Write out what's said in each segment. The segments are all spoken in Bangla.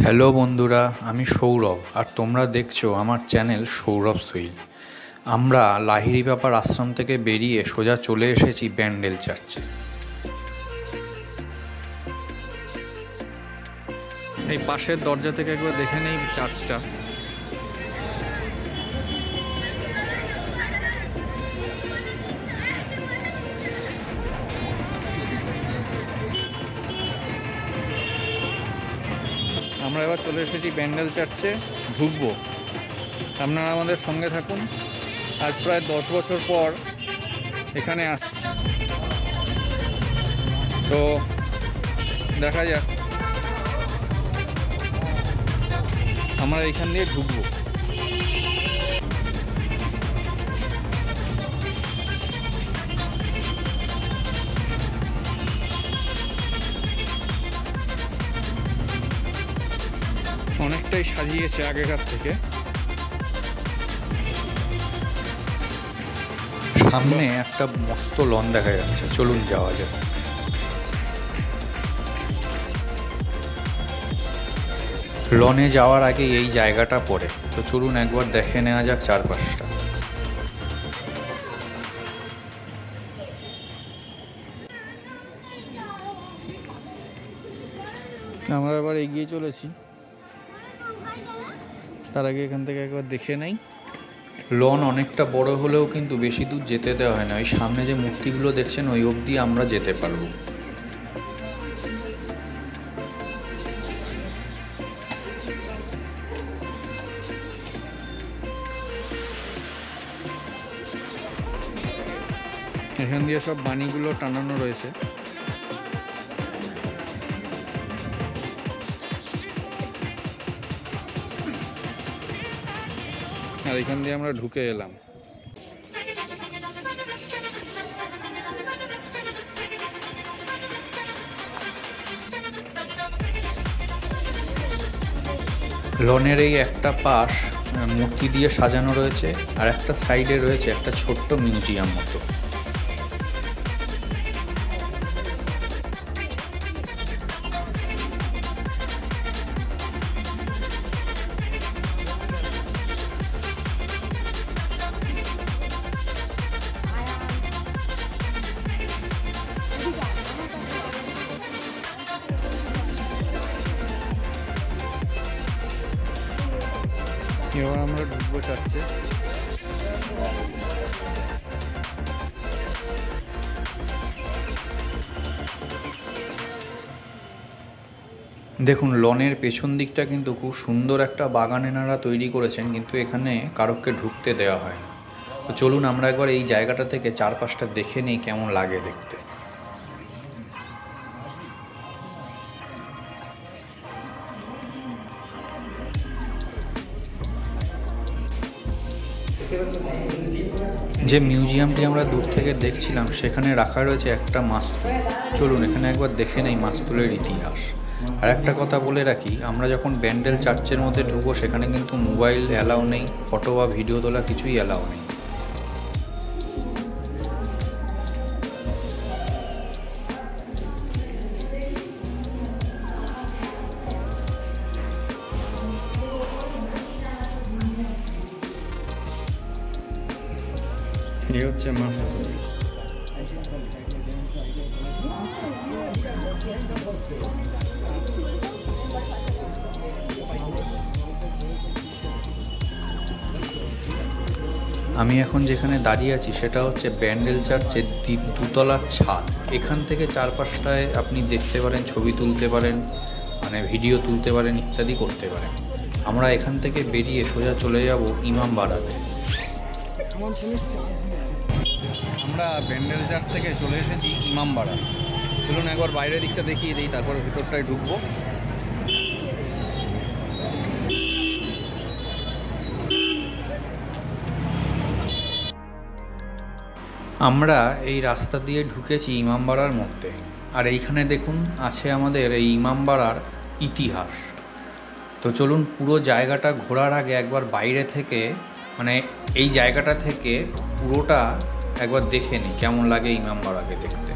হ্যালো বন্ধুরা, আমি সৌরভ আর তোমরা দেখছো আমার চ্যানেল সৌরভ শৈল। আমরা লাহিড়ী বাবার আশ্রম থেকে বেরিয়ে সোজা চলে এসেছি ব্যান্ডেল চার্চে। এই পাশের দরজা থেকে একবার দেখে নেই চার্চটা। আমরা এবার চলে এসেছি ব্যান্ডেল চার্চে, ঢুকবো। আপনারা আমাদের সঙ্গে থাকুন। আজ প্রায় 10 বছর পর এখানে আসছি, তো দেখা যাক। আমরা এইখান দিয়ে ঢুকবো। অনেকটাই সাজিয়েছে আগেকার থেকে। সামনে একটা মস্ত লন দেখা যাচ্ছে, চলুন যাওয়া যাক। লনে যাওয়ার আগে এই জায়গাটা পড়ে, তো চলুন একবার দেখে নেওয়া যাক চারপাশটা। আমরা এবার এগিয়ে চলেছি, তার আগে এখান থেকে একবার দেখে নেই। লন অনেকটা বড় হলেও কিন্তু বেশি দূর যেতে দেওয়া হয় না। ওই সামনে যে মূর্তিগুলো দেখছেন ওই অবধি আমরা যেতে পারবো। এখান দিয়ে সব বাণীগুলো টানানো রয়েছে। আর এখান দিয়ে আমরা ঢুকে এলাম। লনের এই একটা পাশ মূর্তি দিয়ে সাজানো রয়েছে, আর একটা সাইডে রয়েছে একটা ছোট্ট মিউজিয়াম মতো। এবার আমরা ঢুকবো চার্চে। দেখুন, লনের পেছন দিকটা কিন্তু খুব সুন্দর একটা বাগান এনারা তৈরি করেছেন, কিন্তু এখানে কারোকে ঢুকতে দেওয়া হয় না। তো চলুন আমরা একবার এই জায়গাটা থেকে চারপাশটা দেখে নিই কেমন লাগে দেখতে। যে মিউজিয়ামটি আমরা দূর থেকে দেখছিলাম সেখানে রাখা রয়েছে একটা মাস্তুল। চলুন এখানে একবার দেখে নেই মাস্তুলের ইতিহাস। আর একটা কথা বলে রাখি, আমরা যখন ব্যান্ডেল চার্চের মধ্যে ঢুকবো সেখানে কিন্তু মোবাইল অ্যালাউ নেই, ফটো বা ভিডিও তোলা কিছুই অ্যালাউ নেই। এই হচ্ছে মাস্তুল। আমি এখন যেখানে দাঁড়িয়ে আছি সেটা হচ্ছে ব্যান্ডেল চার্চের দুতলার ছাদ। এখান থেকে চারপাশটায় আপনি দেখতে পারেন, ছবি তুলতে পারেন, মানে ভিডিও তুলতে পারেন, ইত্যাদি করতে পারেন। আমরা এখান থেকে বেরিয়ে সোজা চলে যাব ইমামবাড়াতে। আমরা ব্যান্ডেল চার্চ থেকে চলে এসেছি ইমামবাড়া। চলুন একবার বাইরের দিকটা দেখিয়ে দিই, তারপর ভিতরটায় ঢুকবো। আমরা এই রাস্তা দিয়ে ঢুকেছি ইমামবাড়ার মধ্যে। আর এইখানে দেখুন আছে আমাদের এই ইমামবাড়ার ইতিহাস। তো চলুন পুরো জায়গাটা ঘোরার আগে একবার বাইরে থেকে, মানে এই জায়গাটা থেকে পুরোটা একবার দেখে নিই কেমন লাগে ইমামবাড়াকে দেখতে।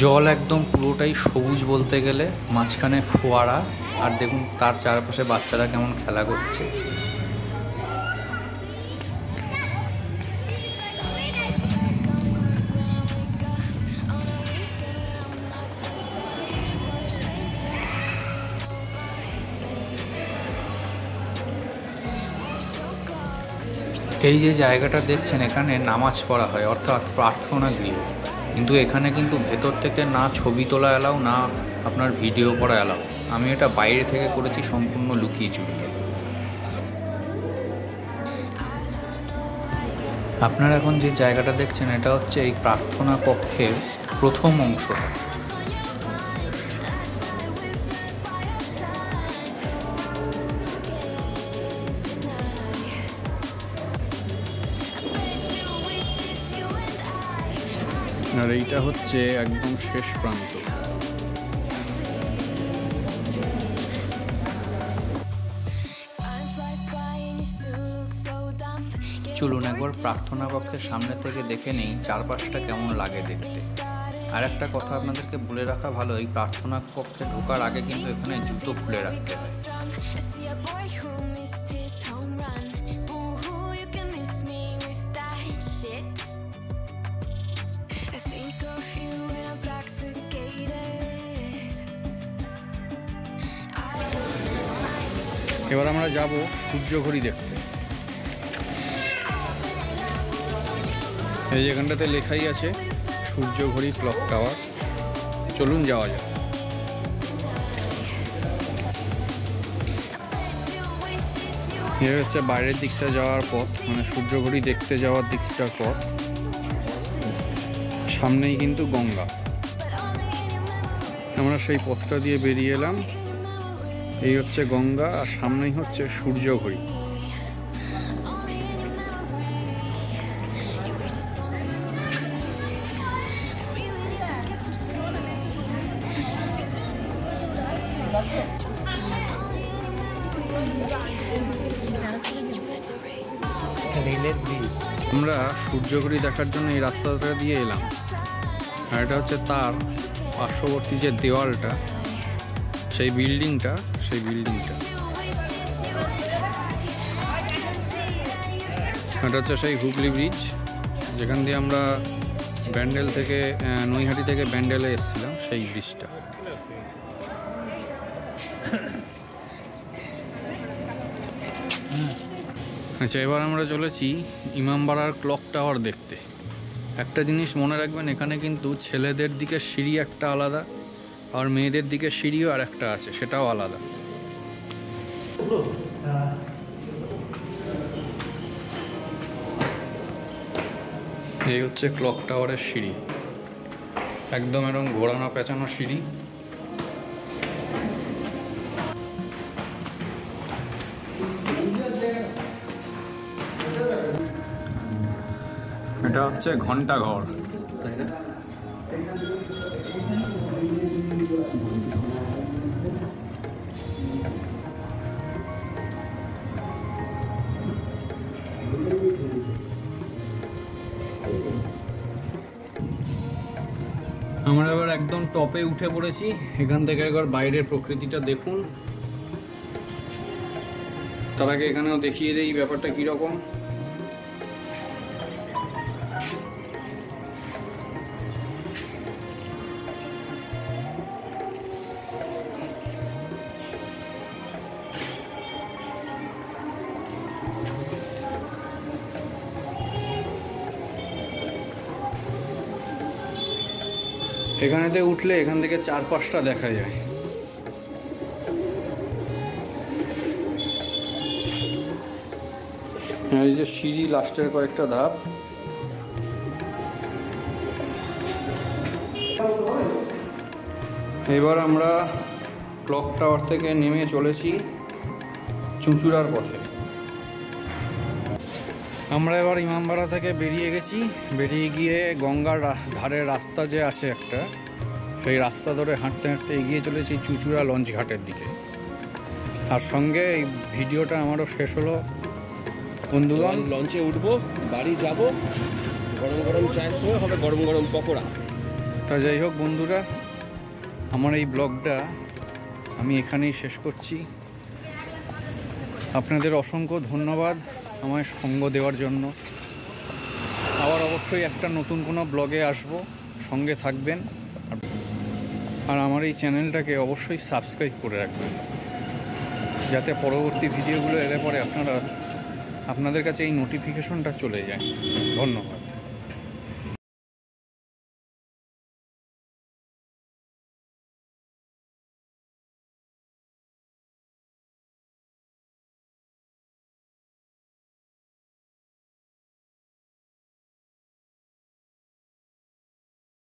জল একদম পুরোটাই সবুজ বলতে গেলে, মাঝখানে ফোয়ারা, আর দেখুন তার চারপাশে বাচ্চারা কেমন খেলা করছে। এই যে জায়গাটা দেখছেন, এখানে নামাজ পড়া হয়, অর্থাৎ প্রার্থনা গৃহ। কিন্তু এখানে কিন্তু ভেতর থেকে না ছবি তোলা এলাও, না আপনার ভিডিও করা এলাও। আমি এটা বাইরে থেকে করেছি, সম্পূর্ণ লুকিয়ে চুরিয়ে। আপনারা এখন যে জায়গাটা দেখছেন, এটা হচ্ছে এই প্রার্থনা কক্ষের প্রথম অংশ। আর এইটা হচ্ছে একদম শেষ প্রান্ত। চলুন একবার প্রার্থনা কক্ষের সামনে থেকে দেখে নেই চারপাশটা কেমন লাগে দেখতে। আর একটা কথা আপনাদেরকে বলে রাখা ভালো, এই প্রার্থনা কক্ষে ঢোকার আগে কিন্তু এখানে জুতো খুলে রাখতে হয়। এবার আমরা যাব সূর্যঘড়ি দেখতে। এই যেখানটাতে লেখাই আছে সূর্যঘড়ি ক্লক টাওয়ার। চলুন যাওয়া যাক। এই হচ্ছে বাইরের দিকটা যাওয়ার পথ, মানে সূর্যঘড়ি দেখতে যাওয়ার দিকটার পথ। সামনেই কিন্তু গঙ্গা। আমরা সেই পথটা দিয়ে বেরিয়ে এলাম। এই হচ্ছে গঙ্গা, আর সামনেই হচ্ছে সূর্যঘড়ি। আমরা সূর্যঘড়ি দেখার জন্য এই রাস্তাটা দিয়ে এলাম। আর এটা হচ্ছে তার পার্শ্ববর্তী যে দেওয়ালটা, সেই বিল্ডিংটা। এটা হচ্ছে সেই হুগলি ব্রিজ, যেখান দিয়ে আমরা ব্যান্ডেল থেকে নৈহাটি থেকে ব্যান্ডেলে এসেছিলাম, সেই ব্রিজটা। আচ্ছা, এবার আমরা চলেছি ইমামবাড়ার ক্লক টাওয়ার দেখতে। একটা জিনিস মনে রাখবেন, এখানে কিন্তু ছেলেদের দিকে সিঁড়ি একটা আলাদা, আর মেয়েদের দিকে সিঁড়িও আর একটা আছে, সেটাও আলাদা। এই হচ্ছে ক্লক টাওয়ারের সিঁড়ি, একদম এরকম ঘোরানো পেঁচানো সিঁড়ি। এটা হচ্ছে ঘন্টাঘর। আমরা এবার একদম টপে উঠে পড়েছি। এখান থেকে একবার বাইরের প্রকৃতিটা দেখুন। তার আগে এখানেও দেখিয়ে দেই ব্যাপারটা কীরকম। এখানেতে উঠলে এখান থেকে চারপাশটা দেখা যায়। এই যে সিঁড়ি, লাস্টের কয়েকটা ধাপ। এবার আমরা ক্লক টাওয়ার থেকে নেমে চলেছি চুঁচুড়ার পথে। আমরা এবার ইমামবাড়া থেকে বেরিয়ে গেছি। বেরিয়ে গিয়ে গঙ্গার ধারের রাস্তা যে আছে একটা, সেই রাস্তা ধরে হাঁটতে হাঁটতে এগিয়ে চলেছি চুঁচুড়া লঞ্চ ঘাটের দিকে। আর সঙ্গে এই ভিডিওটা আমারও শেষ হলো। বন্ধুগণ, লঞ্চে উঠবো, বাড়ি যাব, গরম গরম চায়ের সঙ্গে হবে গরম গরম পকোড়া। তা যাই হোক বন্ধুরা, আমার এই ব্লগটা আমি এখানেই শেষ করছি। আপনাদের অসংখ্য ধন্যবাদ আমায় সঙ্গ দেওয়ার জন্য। আবার অবশ্যই একটা নতুন কোনো ব্লগে আসব, সঙ্গে থাকবেন। আর আমার এই চ্যানেলটাকে অবশ্যই সাবস্ক্রাইব করে রাখবেন, যাতে পরবর্তী ভিডিওগুলো এলে পরে আপনাদের কাছে এই নোটিফিকেশনটা চলে যায়। ধন্যবাদ।